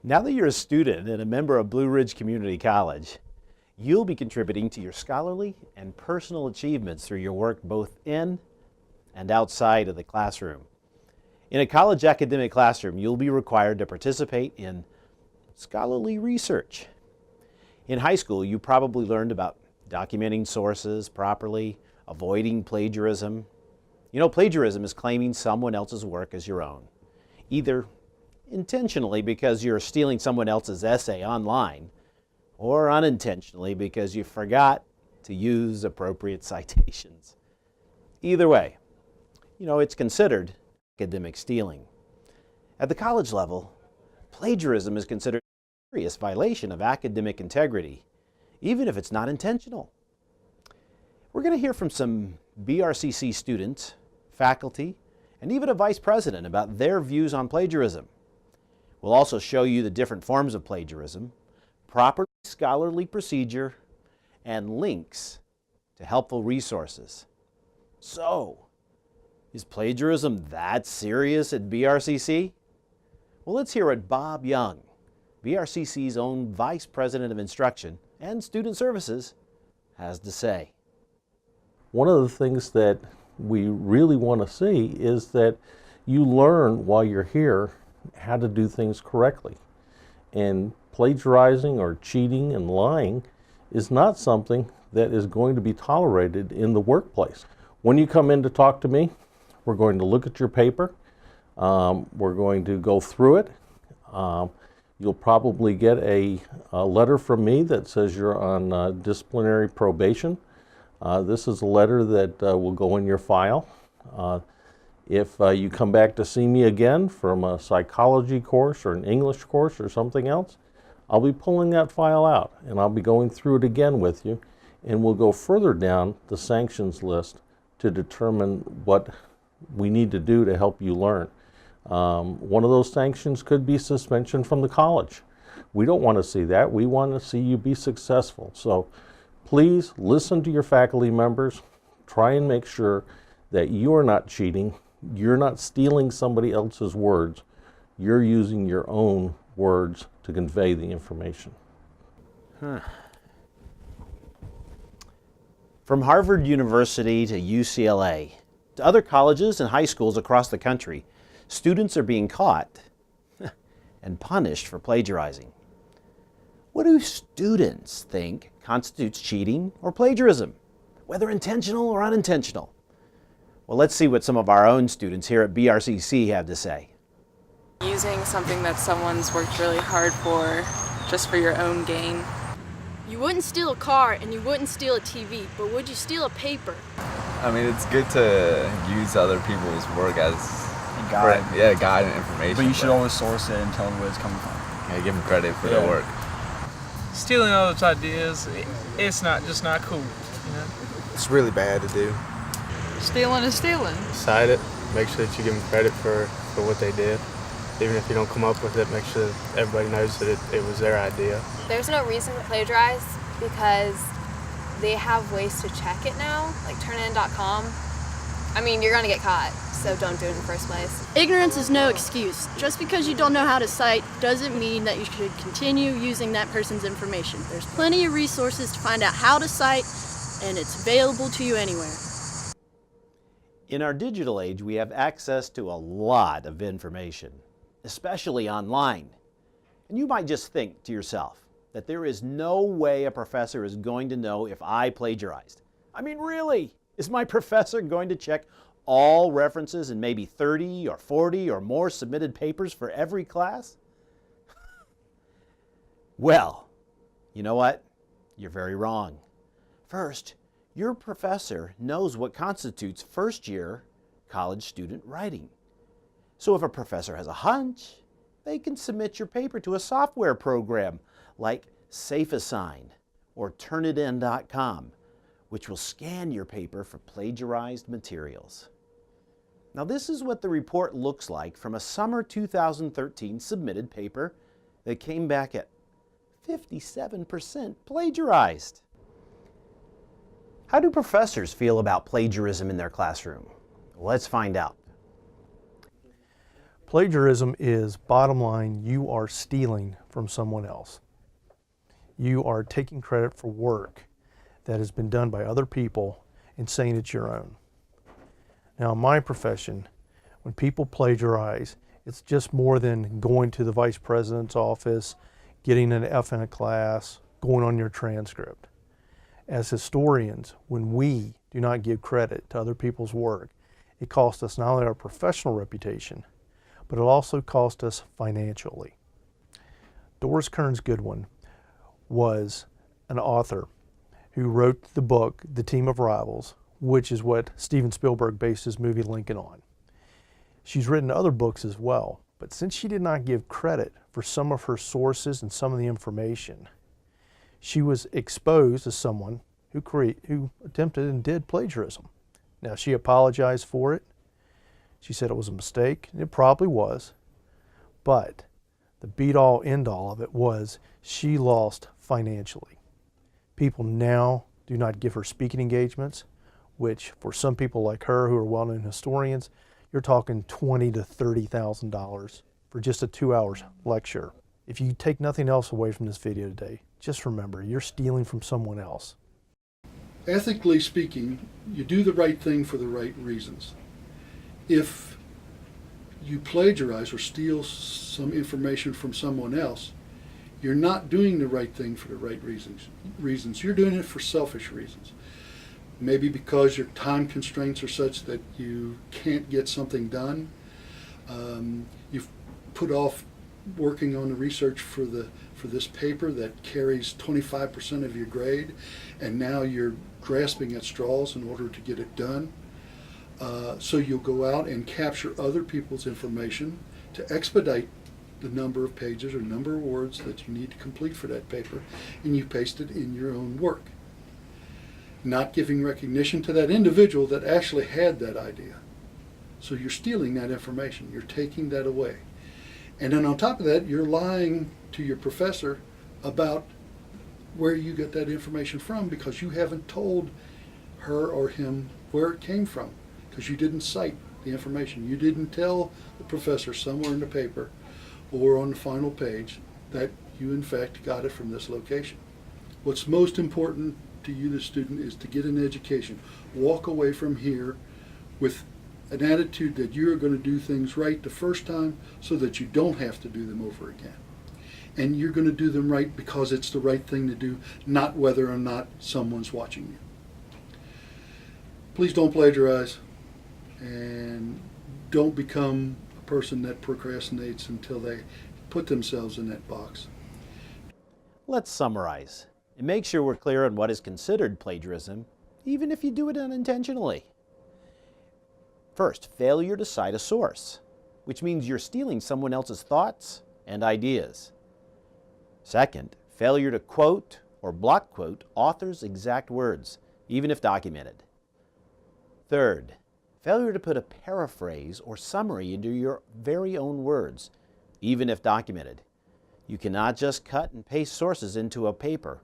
Now that you're a student and a member of Blue Ridge Community College, you'll be contributing to your scholarly and personal achievements through your work both in and outside of the classroom. In a college academic classroom, you'll be required to participate in scholarly research. In high school, you probably learned about documenting sources properly, avoiding plagiarism. You know, plagiarism is claiming someone else's work as your own, either intentionally because you're stealing someone else's essay online, or unintentionally because you forgot to use appropriate citations. Either way, you know, it's considered academic stealing. At the college level, plagiarism is considered a serious violation of academic integrity, even if it's not intentional. We're going to hear from some BRCC students, faculty, and even a vice president about their views on plagiarism. We'll also show you the different forms of plagiarism, proper scholarly procedure, and links to helpful resources. So, is plagiarism that serious at BRCC? Well, let's hear what Bob Young, BRCC's own Vice President of Instruction and Student Services, has to say. One of the things that we really want to see is that you learn while you're here how to do things correctly. And plagiarizing or cheating and lying is not something that is going to be tolerated in the workplace. When you come in to talk to me, we're going to look at your paper. We're going to go through it. You'll probably get a letter from me that says you're on disciplinary probation. This is a letter that will go in your file. If you come back to see me again from a psychology course or an English course or something else, I'll be pulling that file out and I'll be going through it again with you, and we'll go further down the sanctions list to determine what we need to do to help you learn. One of those sanctions could be suspension from the college. We don't want to see that. We want to see you be successful. So please listen to your faculty members. Try and make sure that you are not cheating. You're not stealing somebody else's words. You're using your own words to convey the information. From Harvard University to UCLA, to other colleges and high schools across the country, students are being caught and punished for plagiarizing. What do students think constitutes cheating or plagiarism, whether intentional or unintentional? Well, let's see what some of our own students here at BRCC have to say. Using something that someone's worked really hard for, just for your own gain. You wouldn't steal a car and you wouldn't steal a TV, but would you steal a paper? I mean, it's good to use other people's work as guide and information. But you should always source it and tell them where it's coming from. Yeah, give them credit for their work. Stealing others' ideas, it's not cool, you know? It's really bad to do. Stealing is stealing. Cite it, make sure that you give them credit for what they did. Even if you don't come up with it, make sure that everybody knows that it was their idea. There's no reason to plagiarize because they have ways to check it now, like turnin.com. I mean, you're gonna get caught, so don't do it in the first place. Ignorance is no excuse. Just because you don't know how to cite doesn't mean that you should continue using that person's information. There's plenty of resources to find out how to cite, and it's available to you anywhere. In our digital age, we have access to a lot of information, especially online. And you might just think to yourself that there is no way a professor is going to know if I plagiarized. I mean, really? Is my professor going to check all references in maybe 30 or 40 or more submitted papers for every class? Well, you know what? You're very wrong. First, your professor knows what constitutes first-year college student writing. So if a professor has a hunch, they can submit your paper to a software program like SafeAssign or Turnitin.com, which will scan your paper for plagiarized materials. Now, this is what the report looks like from a summer 2013 submitted paper that came back at 57% plagiarized. How do professors feel about plagiarism in their classroom? Let's find out. Plagiarism is, bottom line, you are stealing from someone else. You are taking credit for work that has been done by other people and saying it's your own. Now, in my profession, when people plagiarize, it's just more than going to the vice president's office, getting an F in a class, going on your transcript. As historians, when we do not give credit to other people's work, it costs us not only our professional reputation, but it also costs us financially. Doris Kearns Goodwin was an author who wrote the book, The Team of Rivals, which is what Steven Spielberg based his movie Lincoln on. She's written other books as well, but since she did not give credit for some of her sources and some of the information, she was exposed as someone who attempted and did plagiarism. Now, she apologized for it. She said it was a mistake, and it probably was, but the be-all, end-all of it was she lost financially. People now do not give her speaking engagements, which for some people like her who are well-known historians, you're talking $20,000 to $30,000 for just a 2-hour lecture. If you take nothing else away from this video today, just remember, you're stealing from someone else. Ethically speaking, you do the right thing for the right reasons. If you plagiarize or steal some information from someone else, you're not doing the right thing for the right reasons. You're doing it for selfish reasons. Maybe because your time constraints are such that you can't get something done. You've put off working on the research for this paper that carries 25% of your grade, and now you're grasping at straws in order to get it done. So you'll go out and capture other people's information to expedite the number of pages or number of words that you need to complete for that paper, and you paste it in your own work, not giving recognition to that individual that actually had that idea. So you're stealing that information, you're taking that away. And then on top of that, you're lying to your professor about where you got that information from, because you haven't told her or him where it came from, because you didn't cite the information. You didn't tell the professor somewhere in the paper or on the final page that you in fact got it from this location. What's most important to you, the student, is to get an education. Walk away from here with an attitude that you're going to do things right the first time so that you don't have to do them over again. And you're going to do them right because it's the right thing to do, not whether or not someone's watching you. Please don't plagiarize, and don't become a person that procrastinates until they put themselves in that box. Let's summarize and make sure we're clear on what is considered plagiarism, even if you do it unintentionally. First, failure to cite a source, which means you're stealing someone else's thoughts and ideas. Second, failure to quote or block quote author's exact words, even if documented. Third, failure to put a paraphrase or summary into your very own words, even if documented. You cannot just cut and paste sources into a paper.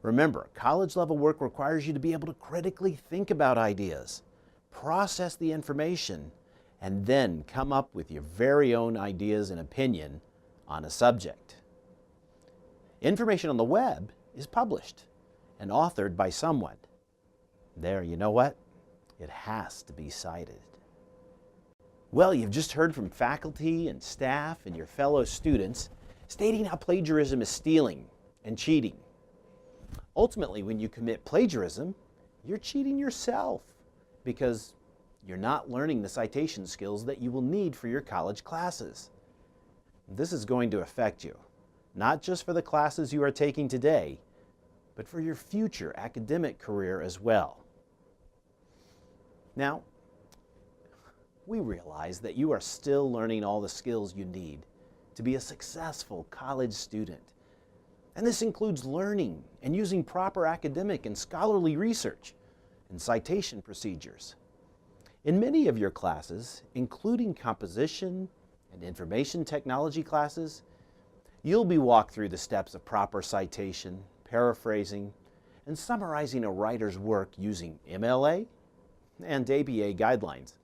Remember, college-level work requires you to be able to critically think about ideas, process the information, and then come up with your very own ideas and opinion on a subject. Information on the web is published and authored by someone. There, you know what? It has to be cited. Well, you've just heard from faculty and staff and your fellow students stating how plagiarism is stealing and cheating. Ultimately, when you commit plagiarism, you're cheating yourself because you're not learning the citation skills that you will need for your college classes. This is going to affect you, not just for the classes you are taking today, but for your future academic career as well. Now, we realize that you are still learning all the skills you need to be a successful college student. And this includes learning and using proper academic and scholarly research and citation procedures. In many of your classes, including composition and information technology classes, you'll be walked through the steps of proper citation, paraphrasing, and summarizing a writer's work using MLA and ABA guidelines.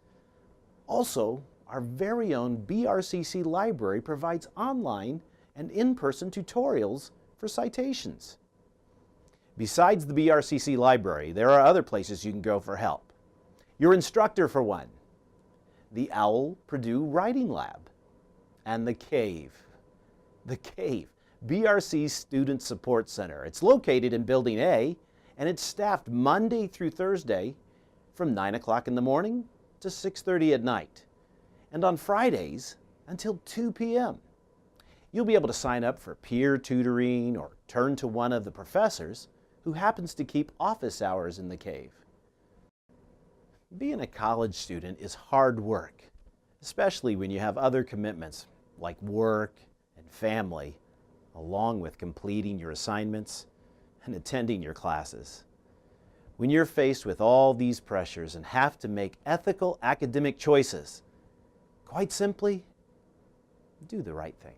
Also, our very own BRCC library provides online and in-person tutorials for citations. Besides the BRCC library, there are other places you can go for help. Your instructor, for one, the OWL Purdue Writing Lab, and the Cave. The Cave, BRC's Student Support Center. It's located in Building A, and it's staffed Monday through Thursday from 9 o'clock in the morning to 6:30 at night, and on Fridays until 2 p.m. You'll be able to sign up for peer tutoring or turn to one of the professors who happens to keep office hours in the Cave. Being a college student is hard work, especially when you have other commitments like work and family, along with completing your assignments and attending your classes. When you're faced with all these pressures and have to make ethical academic choices, quite simply, do the right thing.